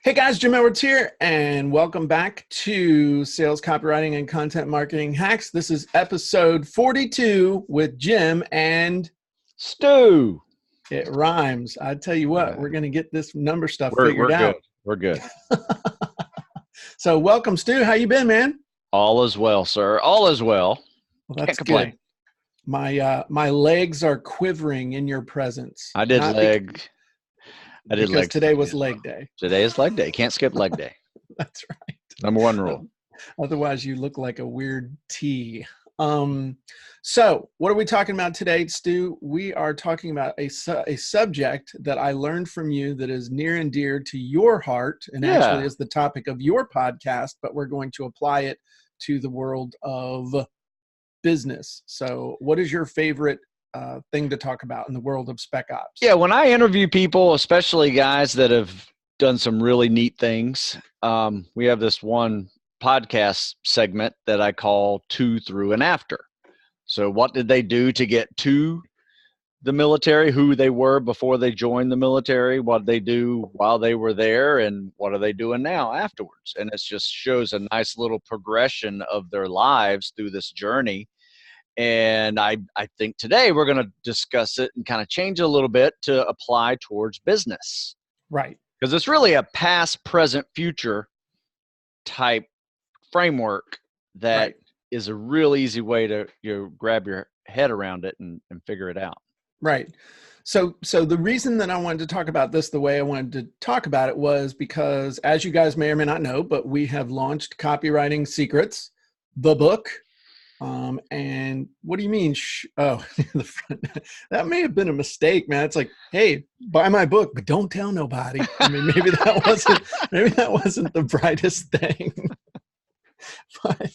Hey guys, Jim Edwards here, and welcome back to Sales Copywriting and Content Marketing Hacks. This is episode 42 with Jim and Stu. It rhymes. I tell you what, we're going to get this number stuff figured out. Good. We're good. So welcome, Stu. How you been, man? All is well, sir. All is well. Well, that's Can't complain. Good. My legs are quivering in your presence. I did legs. Because today was leg day. Today is leg day. Can't skip leg day. That's right. Number one rule. Otherwise, you look like a weird T. So what are we talking about today, Stu? We are talking about a subject that I learned from you that is near and dear to your heart, and actually is the topic of your podcast, but we're going to apply it to the world of business. So what is your favorite thing to talk about in the world of spec ops? Yeah, when I interview people, especially guys that have done some really neat things, we have this one podcast segment that I call To, Through, and After. So what did they do to get to the military, who they were before they joined the military, what did they do while they were there, and what are they doing now afterwards? And it just shows a nice little progression of their lives through this journey. And I think today we're going to discuss it and kind of change it a little bit to apply towards business. Right. Because it's really a past, present, future type framework that is a real easy way to grab your head around it and figure it out. Right. So the reason that I wanted to talk about this the way I wanted to talk about it was because, as you guys may or may not know, but we have launched Copywriting Secrets, the book. And what do you mean? That may have been a mistake, man. It's like, hey, buy my book, but don't tell nobody. I mean, maybe that wasn't the brightest thing. But,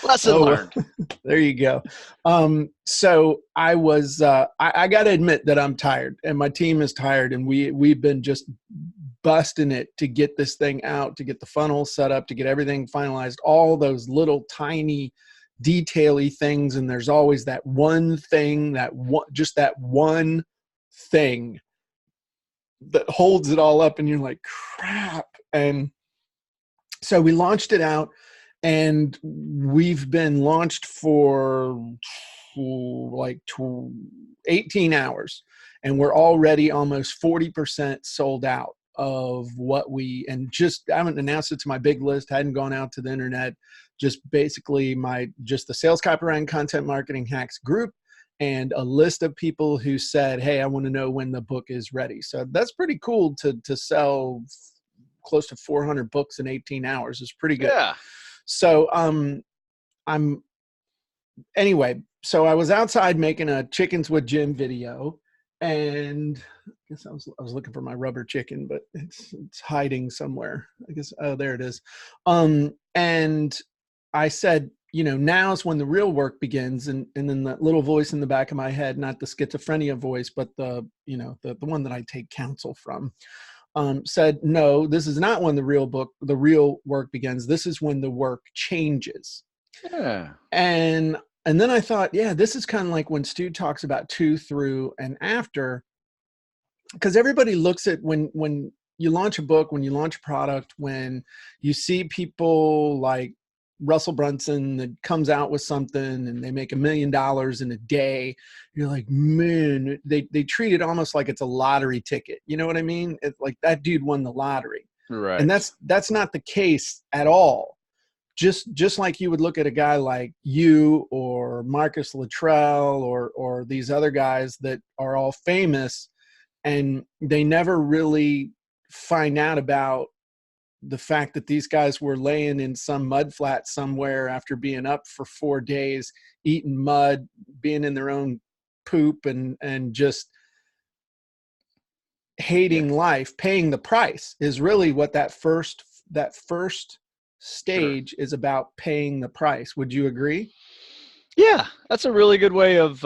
lesson learned. There you go. So I was, I got to admit that I'm tired, and my team is tired, and we've been just busting it to get this thing out, to get the funnel set up, to get everything finalized, all those little tiny detail-y things. And there's always that one thing, that one thing that holds it all up, and you're like, crap. And so we launched it out, and we've been launched for like 18 hours, and we're already almost 40% sold out of what I haven't announced it to my big list, hadn't gone out to the internet, just basically the Sales Copywriting Content Marketing Hacks group, and a list of people who said, hey, I want to know when the book is ready. So that's pretty cool to sell close to 400 books in 18 hours. Is pretty good. Yeah. So anyway, so I was outside making a Chickens with Jim video, and I guess I was looking for my rubber chicken, but it's hiding somewhere. I guess, oh, there it is. And I said, now's when the real work begins. And then that little voice in the back of my head, not the schizophrenia voice, but the one that I take counsel from, said, no, this is not when the real work begins. This is when the work changes. Yeah. And then I thought, yeah, this is kind of like when Stu talks about To, Through, and After, because everybody looks at when you launch a book, when you launch a product, when you see people like Russell Brunson that comes out with something and they make $1 million in a day, you're like, man, they treat it almost like it's a lottery ticket. You know what I mean? It's like that dude won the lottery. Right. And that's not the case at all. Just like you would look at a guy like you or Marcus Luttrell or these other guys that are all famous, and they never really find out about the fact that these guys were laying in some mud flat somewhere after being up for 4 days, eating mud, being in their own poop, and just hating life. Paying the price is really what that first stage is about, paying the price. Would you agree? Yeah, that's a really good way of,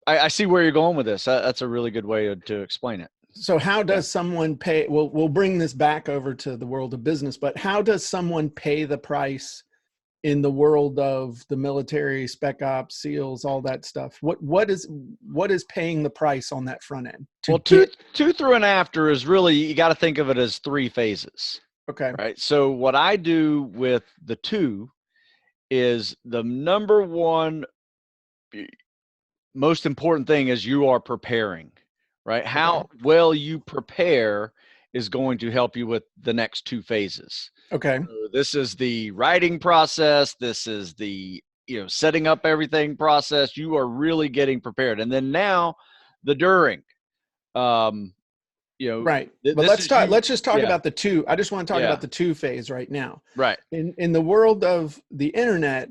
I see where you're going with this. That's a really good way to explain it. So how does someone pay? We'll bring this back over to the world of business, but how does someone pay the price in the world of the military, spec ops, SEALs, all that stuff? What is paying the price on that front end to Well, get? two through and after is really, you got to think of it as 3 phases, Okay. right? So what I do with the 2 is the number one most important thing is you are preparing, right? Okay. How well you prepare is going to help you with the next 2 phases. Okay. So this is the writing process. This is the, setting up everything process. You are really getting prepared. And then now the during, um, Right. But this is you. let's just talk Yeah. about the 2. I just want to talk Yeah. about the 2 phase right now. Right. In the world of the internet,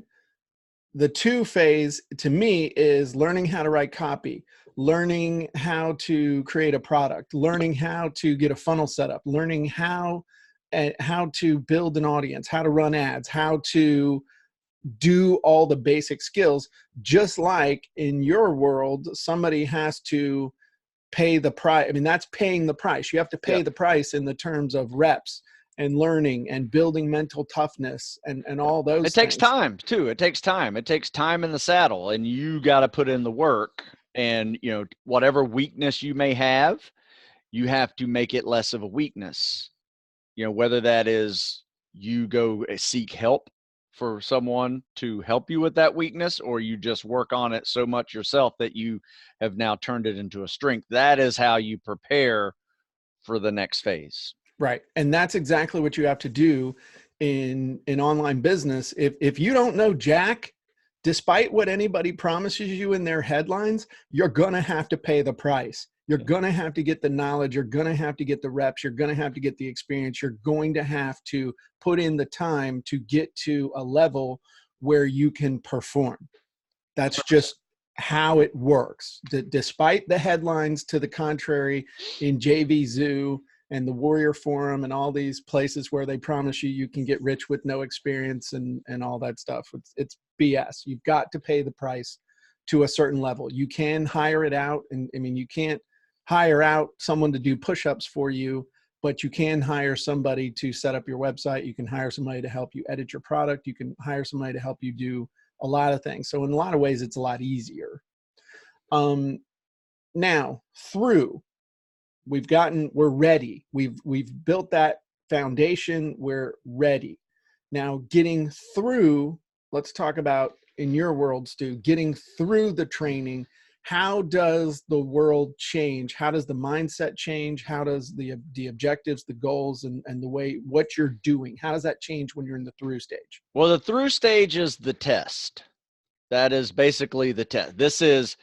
the 2 phase to me is learning how to write copy, learning how to create a product, learning how to get a funnel set up, learning how to build an audience, how to run ads, how to do all the basic skills. Just like in your world, somebody has to pay the price. I mean, that's paying the price. You have to pay Yep. the price in the terms of reps and learning and building mental toughness and Yep. all those It takes things. time too. It takes time. It takes time in the saddle, and you got to put in the work. And whatever weakness you may have, you have to make it less of a weakness. Whether that is you go seek help for someone to help you with that weakness, or you just work on it so much yourself that you have now turned it into a strength. That is how you prepare for the next phase. Right. And that's exactly what you have to do in online business. If you don't know jack, despite what anybody promises you in their headlines, you're going to have to pay the price. You're going to have to get the knowledge. You're going to have to get the reps. You're going to have to get the experience. You're going to have to put in the time to get to a level where you can perform. That's just how it works. Despite the headlines to the contrary in JV Zoo and the Warrior Forum and all these places where they promise you can get rich with no experience and all that stuff, it's BS. You've got to pay the price to a certain level. You can hire it out, and I mean, you can't hire out someone to do push-ups for you, but you can hire somebody to set up your website. You can hire somebody to help you edit your product. You can hire somebody to help you do a lot of things. So in a lot of ways, it's a lot easier. Now we're ready. We've built that foundation. We're ready. Now getting through, let's talk about in your world, Stu, getting through the training. How does the world change? How does the mindset change? How does the objectives, the goals, and the way what you're doing, how does that change when you're in the through stage? Well, the through stage is the test. That is basically the test. This is,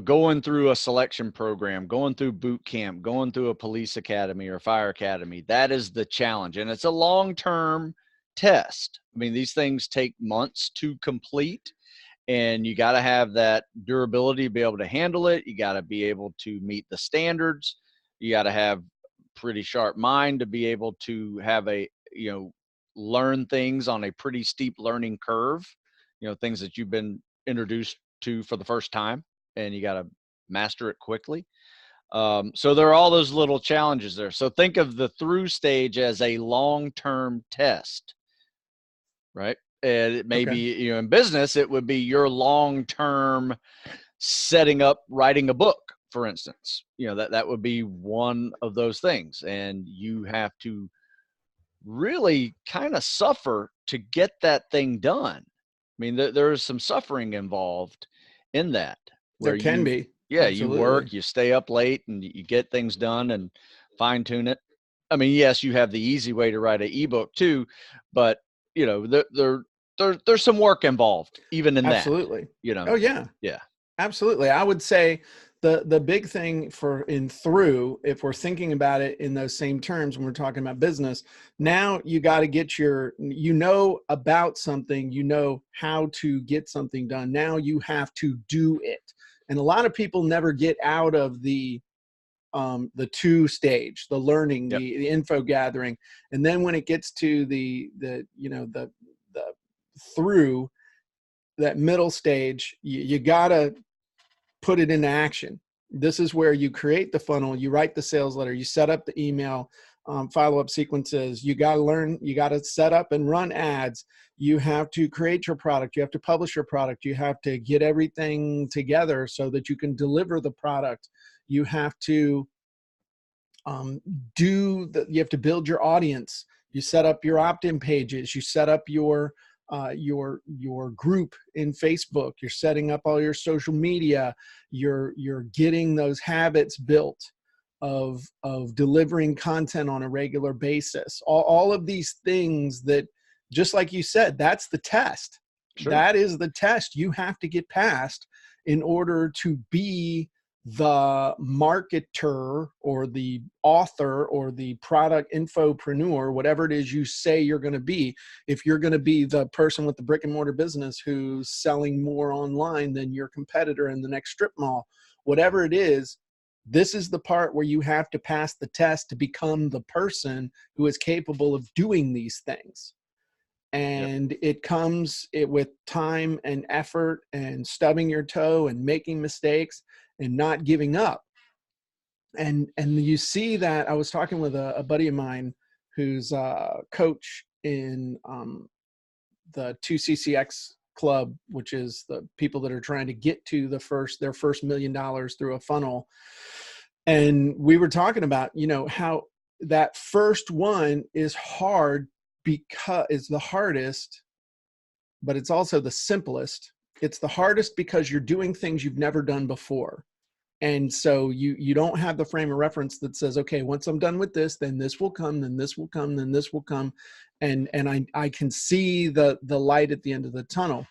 going through a selection program, going through boot camp, going through a police academy or fire academy. That is the challenge. And it's a long-term test. I mean, these things take months to complete, and you got to have that durability to be able to handle it. You got to be able to meet the standards. You got to have pretty sharp mind to be able to have learn things on a pretty steep learning curve, things that you've been introduced to for the first time, and you got to master it quickly. So there are all those little challenges there. So think of the through stage as a long-term test, right? And it may be, in business, it would be your long-term setting up, writing a book, for instance. That would be one of those things. And you have to really kind of suffer to get that thing done. I mean, there's some suffering involved in that, There where can you, be. yeah, you Absolutely. work, you stay up late, and you get things done and fine tune it. I mean, yes, you have the easy way to write an ebook too, but there's some work involved even in that. Absolutely. You know, Oh yeah. yeah, Absolutely. I would say the big thing for in through, if we're thinking about it in those same terms when we're talking about business, now you got to get about something, how to get something done. Now you have to do it. And a lot of people never get out of the 2 stage, the learning, yep, the info gathering. And then when it gets to the through that middle stage, you gotta put it into action. This is where you create the funnel, you write the sales letter, you set up the email follow-up sequences. You got to learn, you got to set up and run ads. You have to create your product. You have to publish your product. You have to get everything together so that you can deliver the product. You have to you have to build your audience. You set up your opt-in pages. You set up your group in Facebook. You're setting up all your social media. You're getting those habits built of delivering content on a regular basis. All of these things that, just like you said, that's the test. Sure. That is the test you have to get past in order to be the marketer or the author or the product infopreneur, whatever it is you say you're going to be. If you're going to be the person with the brick and mortar business who's selling more online than your competitor in the next strip mall, whatever it is, this is the part where you have to pass the test to become the person who is capable of doing these things. And it comes with time and effort and stubbing your toe and making mistakes and not giving up. And you see that. I was talking with a buddy of mine who's a coach in the 2CCX club, which is the people that are trying to get to their first $1 million through a funnel. And we were talking about, how that first one is hard because it's the hardest, but it's also the simplest. It's the hardest because you're doing things you've never done before. And so you don't have the frame of reference that says, okay, once I'm done with this, then this will come, then this will come, then this will come. And I can see the light at the end of the tunnel.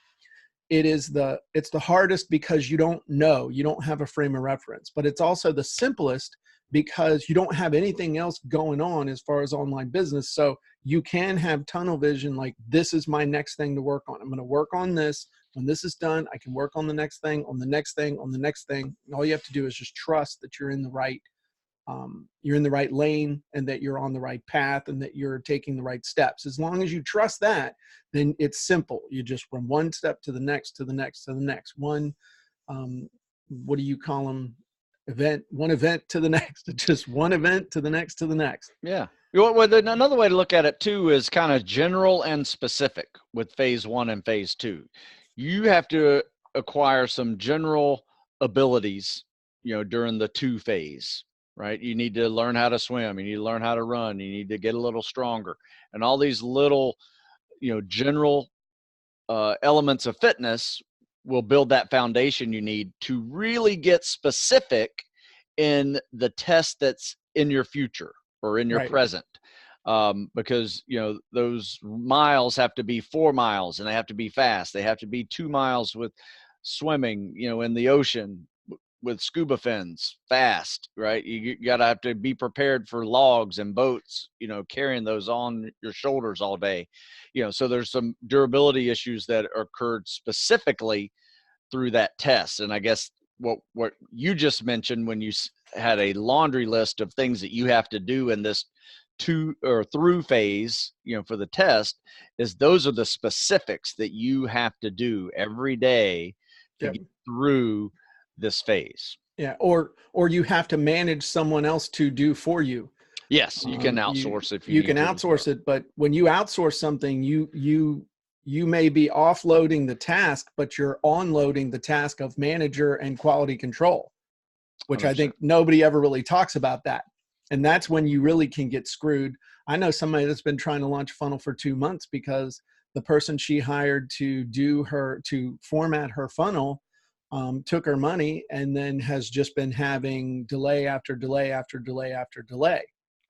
It's the hardest because you don't know, you don't have a frame of reference, but it's also the simplest because you don't have anything else going on as far as online business. So you can have tunnel vision, like, this is my next thing to work on. I'm going to work on this. When this is done, I can work on the next thing, on the next thing, on the next thing. And all you have to do is just trust that you're in the right lane, and that you're on the right path, and that you're taking the right steps. As long as you trust that, then it's simple. You just run one step to the next, to the next, to the next. One, what do you call them? One event to the next. Just one event to the next, to the next. Yeah. Well, another way to look at it too is kind of general and specific with phase 1 and phase 2. You have to acquire some general abilities, during the 2 phase, right? You need to learn how to swim. You need to learn how to run. You need to get a little stronger, and all these little, general elements of fitness will build that foundation you need to really get specific in the test that's in your future or in your present. Because those miles have to be 4 miles, and they have to be fast. They have to be 2 miles with swimming, in the ocean with scuba fins, fast, right? You gotta have to be prepared for logs and boats, carrying those on your shoulders all day. So there's some durability issues that occurred specifically through that test. And I guess what you just mentioned when you had a laundry list of things that you have to do in this 2 or through phase, for the test, is those are the specifics that you have to do every day to get through this phase. Yeah. Or you have to manage someone else to do for you. Yes. You can outsource if you can outsource it, but when you outsource something, you may be offloading the task, but you're onloading the task of manager and quality control, which 100%. I think nobody ever really talks about that. And that's when you really can get screwed. I know somebody that's been trying to launch a funnel for 2 months because the person she hired to format her funnel took her money, and then has just been having delay after delay after delay after delay.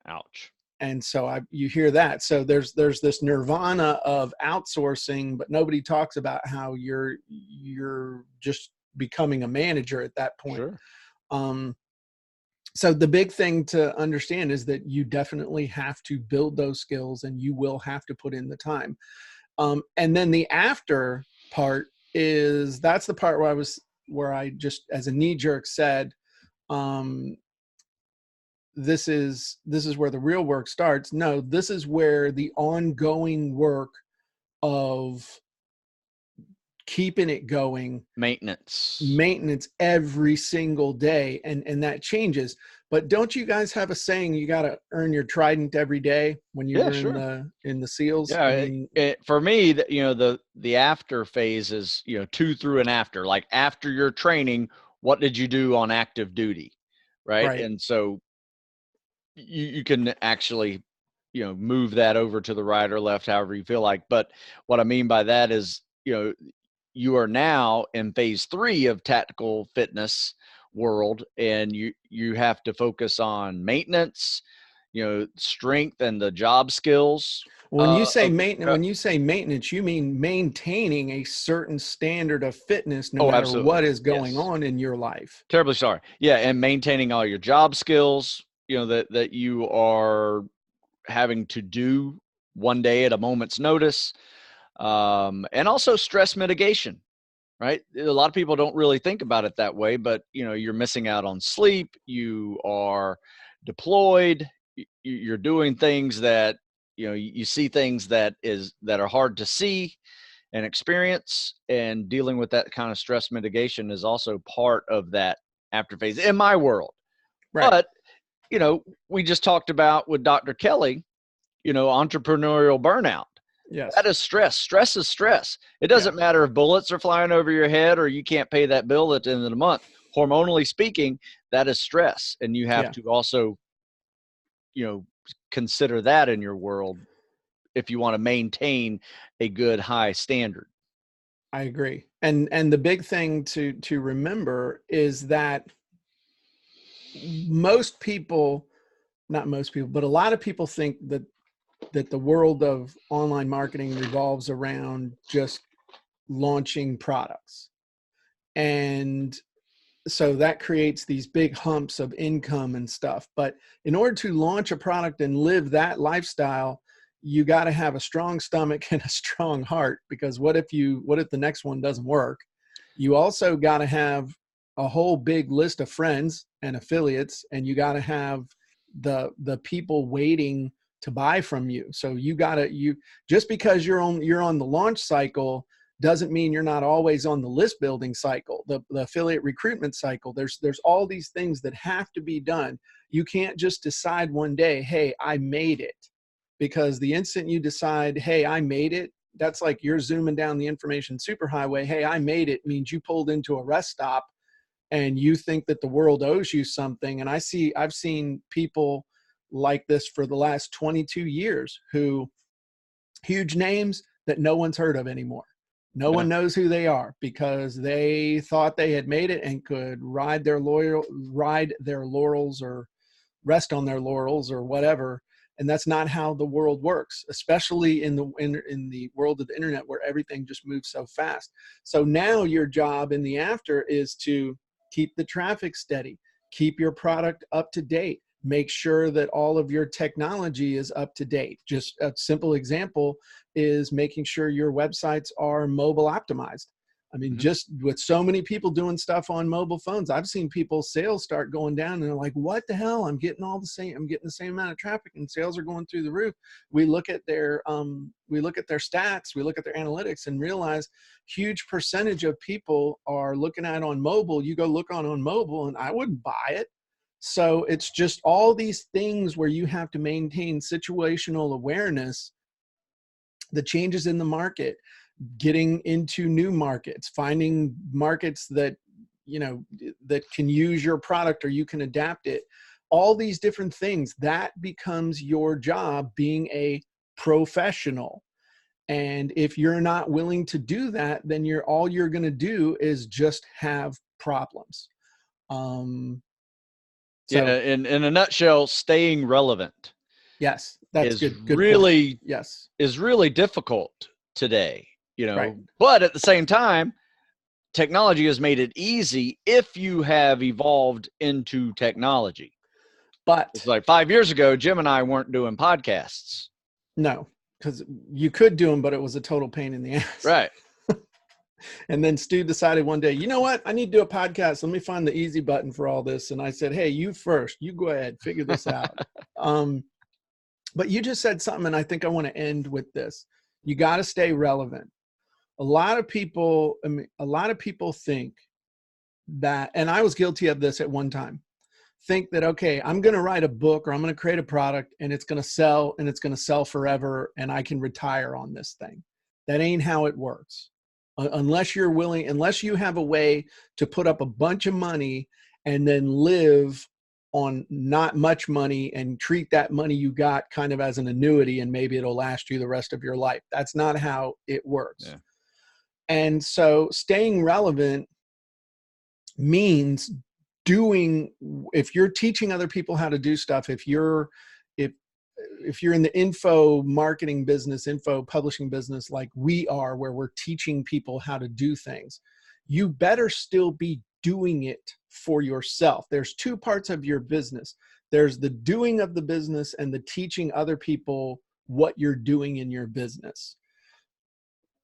Ouch. And so you hear that. So there's this nirvana of outsourcing, but nobody talks about how you're just becoming a manager at that point. Sure. So the big thing to understand is that you definitely have to build those skills, and you will have to put in the time. And then the after part that's the part where I just, as a knee jerk, said, this is where the real work starts. No, this is where the ongoing work of keeping it going, Maintenance. every single day, and that changes. But don't you guys have a saying, you got to earn your trident every day when you Yeah, were sure. in the SEALs? Yeah, I mean, for me, the after phase is, to, through, and after. Like after your training, what did you do on active duty, right? right. And so you can actually, move that over to the right or left, however you feel like. But what I mean by that is, you are now in phase 3 of tactical fitness world, and you have to focus on maintenance, strength and the job skills When you say of the maintenance, you mean maintaining a certain standard of fitness no oh, matter absolutely. what is going Yes. on in your life. Terribly sorry. Yeah, and maintaining all your job skills, that you are having to do one day at a moment's notice, and also stress mitigation. Right, a lot of people don't really think about it that way, but you're missing out on sleep. You are deployed. You're doing things that you see things that are hard to see and experience, and dealing with that kind of stress mitigation is also part of that after phase in my world. Right. But we just talked about with Dr. Kelly, entrepreneurial burnout. That Yes. is stress. Stress is stress. It Yeah. doesn't matter if bullets are flying over your head or you can't pay that bill at the end of the month. Hormonally speaking, that is stress, and you have Yeah. to also consider that in your world if you want to maintain a good high standard. I agree. And the big thing to remember is that most people, not most people, but a lot of people think that the world of online marketing revolves around just launching products. And so that creates these big humps of income and stuff. But in order to launch a product and live that lifestyle, you got to have a strong stomach and a strong heart, because what if the next one doesn't work? You also got to have a whole big list of friends and affiliates, and you got to have the people waiting to buy from you. So you just because you're on the launch cycle doesn't mean you're not always on the list building cycle, the affiliate recruitment cycle. There's all these things that have to be done. You can't just decide one day, hey, I made it. Because the instant you decide, hey, I made it, that's like you're zooming down the information superhighway. Hey, I made it means you pulled into a rest stop and you think that the world owes you something. And I've seen people like this for the last 22 years, who huge names that no one's heard of anymore. No Yeah. one knows who they are because they thought they had made it and could ride their laurels or rest on their laurels or whatever. And that's not how the world works, especially in the world of the internet, where everything just moves so fast. So now your job in the after is to keep the traffic steady, keep your product up to date, make sure that all of your technology is up to date. Just a simple example is making sure your websites are mobile optimized. I mean, Mm-hmm. just with so many people doing stuff on mobile phones, I've seen people's sales start going down, and they're like, what the hell? I'm getting the same amount of traffic and sales are going through the roof. We look at their stats, we look at their analytics, and realize huge percentage of people are looking at on mobile. You go look on mobile and I wouldn't buy it. So it's just all these things where you have to maintain situational awareness, the changes in the market, getting into new markets, finding markets that that can use your product or you can adapt it. All these different things, that becomes your job being a professional. And if you're not willing to do that, then all you're going to do is just have problems. Um, Yeah, so in a nutshell, staying relevant yes, that's is good point. really Yes, is really difficult today, right. but at the same time, technology has made it easy if you have evolved into technology. It's But like 5 years ago, Jim and I weren't doing podcasts. no, because you could do them, but it was a total pain in the ass. Right. And then Stu decided one day, you know what? I need to do a podcast. Let me find the easy button for all this. And I said, hey, you first. You go ahead, figure this out. Um, but you just said something, and I think I want to end with this. You got to stay relevant. A lot of people, I mean, a lot of people think that, and I was guilty of this at one time, think that, okay, I'm going to write a book or I'm going to create a product and it's going to sell and it's going to sell forever and I can retire on this thing. That ain't how it works. Unless you're willing, unless you have a way to put up a bunch of money and then live on not much money and treat that money you got kind of as an annuity and maybe it'll last you the rest of your life. That's not how it works. Yeah. And so staying relevant means doing, if you're teaching other people how to do stuff, if you're in the info marketing business, info publishing business, like we are, where we're teaching people how to do things, you better still be doing it for yourself. There's two parts of your business. There's the doing of the business and the teaching other people what you're doing in your business.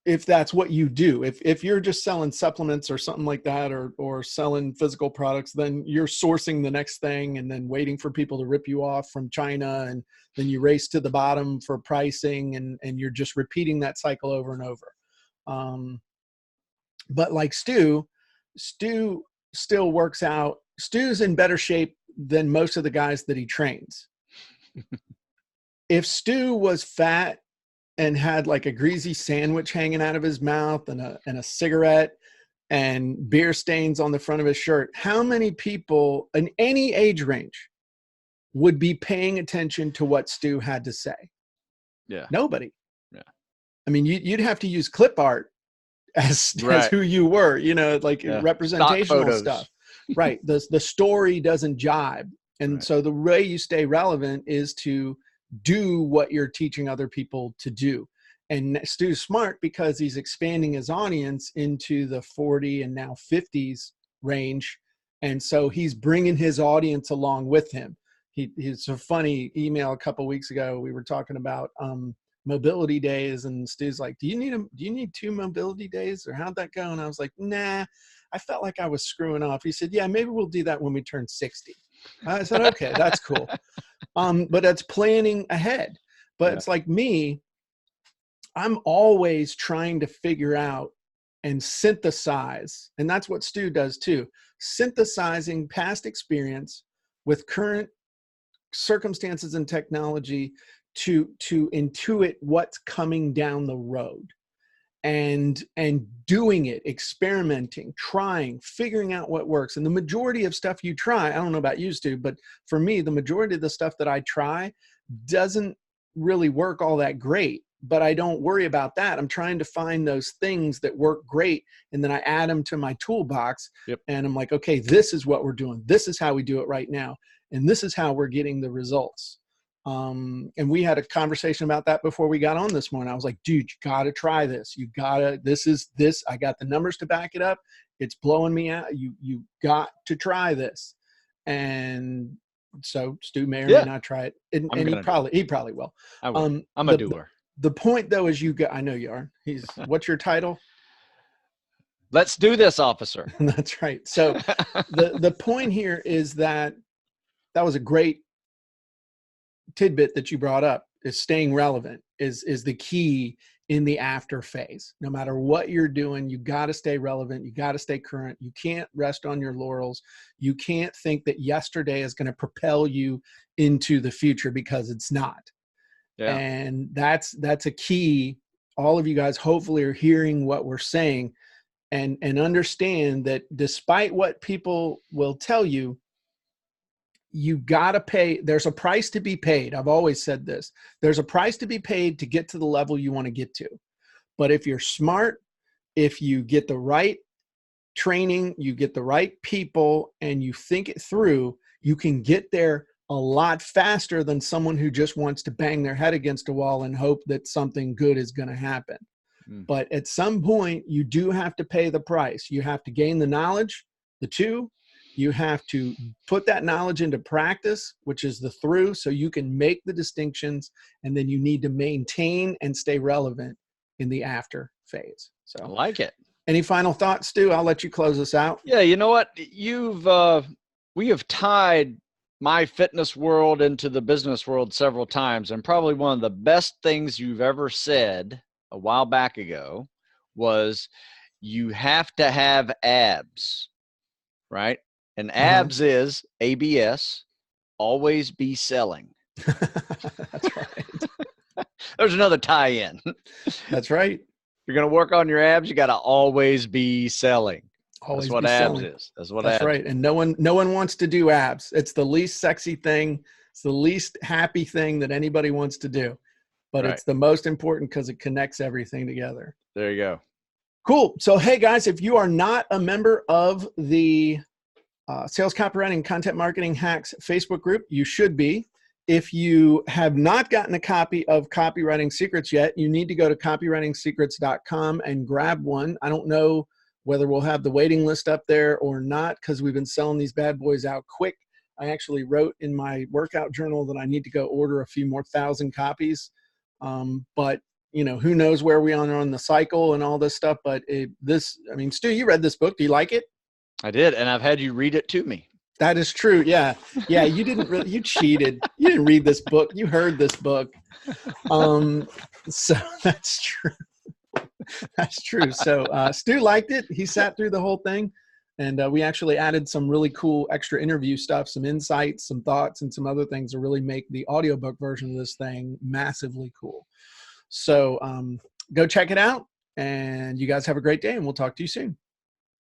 If that's what you do, if you're just selling supplements or something like that, or selling physical products, then you're sourcing the next thing and then waiting for people to rip you off from China. And then you race to the bottom for pricing and you're just repeating that cycle over and over. But like Stu still works out. Stu's in better shape than most of the guys that he trains. If Stu was fat and had like a greasy sandwich hanging out of his mouth and a cigarette and beer stains on the front of his shirt, how many people in any age range would be paying attention to what Stu had to say? Yeah. Nobody. Yeah. I mean, you'd have to use clip art as who you were, like representational stuff. Right. The story doesn't jibe. And so the way you stay relevant is to do what you're teaching other people to do. And Stu's smart because he's expanding his audience into the 40 and now 50s range. And so he's bringing his audience along with him. He's a funny email a couple of weeks ago. We were talking about mobility days, and Stu's like, do you need 2 mobility days, or how'd that go? And I was like, nah, I felt like I was screwing off. He said, yeah, maybe we'll do that when we turn 60. I said, okay, that's cool. But that's planning ahead. But it's like me, I'm always trying to figure out and synthesize, and that's what Stu does too, synthesizing past experience with current circumstances and technology to intuit what's coming down the road, and doing it, experimenting, trying, figuring out what works. And the majority of stuff you try, I don't know about you, Stu, but for me, the majority of the stuff that I try doesn't really work all that great, but I don't worry about that. I'm trying to find those things that work great, and then I add them to my toolbox. And I'm like, okay, this is what we're doing. This is how we do it right now. And this is how we're getting the results. And we had a conversation about that before we got on this morning. I was like, dude, you got to try this. I got the numbers to back it up. It's blowing me out. You got to try this. And so Stu may or may not try it. And he probably will. I'm a doer. The point though, is I know you are. What's your title? Let's do this, officer. That's right. So the point here is that was a great tidbit that you brought up, is staying relevant is the key in the after phase. No matter what you're doing, you got to stay relevant. You got to stay current. You can't rest on your laurels. You can't think that yesterday is going to propel you into the future, because it's not. Yeah. And that's a key. All of you guys hopefully are hearing what we're saying and understand that despite what people will tell you, you got to pay. There's a price to be paid. I've always said this. There's a price to be paid to get to the level you want to get to. But if you're smart, if you get the right training, you get the right people, and you think it through, you can get there a lot faster than someone who just wants to bang their head against a wall and hope that something good is going to happen. But at some point, you do have to pay the price. You have to gain the knowledge, the 2. You have to put that knowledge into practice, which is the through, so you can make the distinctions, and then you need to maintain and stay relevant in the after phase. So I like it. Any final thoughts, Stu? I'll let you close us out. Yeah, you know what? We have tied my fitness world into the business world several times, and probably one of the best things you've ever said a while back ago was you have to have abs, right? And Uh-huh. abs is ABS, always be selling. That's right. There's another tie-in. That's right. You're going to work on your abs, you got to always be selling. That's Always what be abs selling. is. That's what That's abs right. is. And no one wants to do abs. It's the least sexy thing. It's the least happy thing that anybody wants to do. But Right. it's the most important because it connects everything together. There you go. Cool. So, hey guys, if you are not a member of the Sales Copywriting and Content Marketing Hacks Facebook group, you should be. If you have not gotten a copy of Copywriting Secrets yet, you need to go to copywritingsecrets.com and grab one. I don't know whether we'll have the waiting list up there or not because we've been selling these bad boys out quick. I actually wrote in my workout journal that I need to go order a few more 1,000 copies. But you know, who knows where we are on the cycle and all this stuff. But Stu, you read this book. Do you like it? I did, and I've had you read it to me. That is true. Yeah. Yeah. You didn't really, you cheated. You didn't read this book. You heard this book. So that's true. That's true. So Stu liked it. He sat through the whole thing. And we actually added some really cool extra interview stuff, some insights, some thoughts, and some other things to really make the audiobook version of this thing massively cool. So go check it out. And you guys have a great day, and we'll talk to you soon.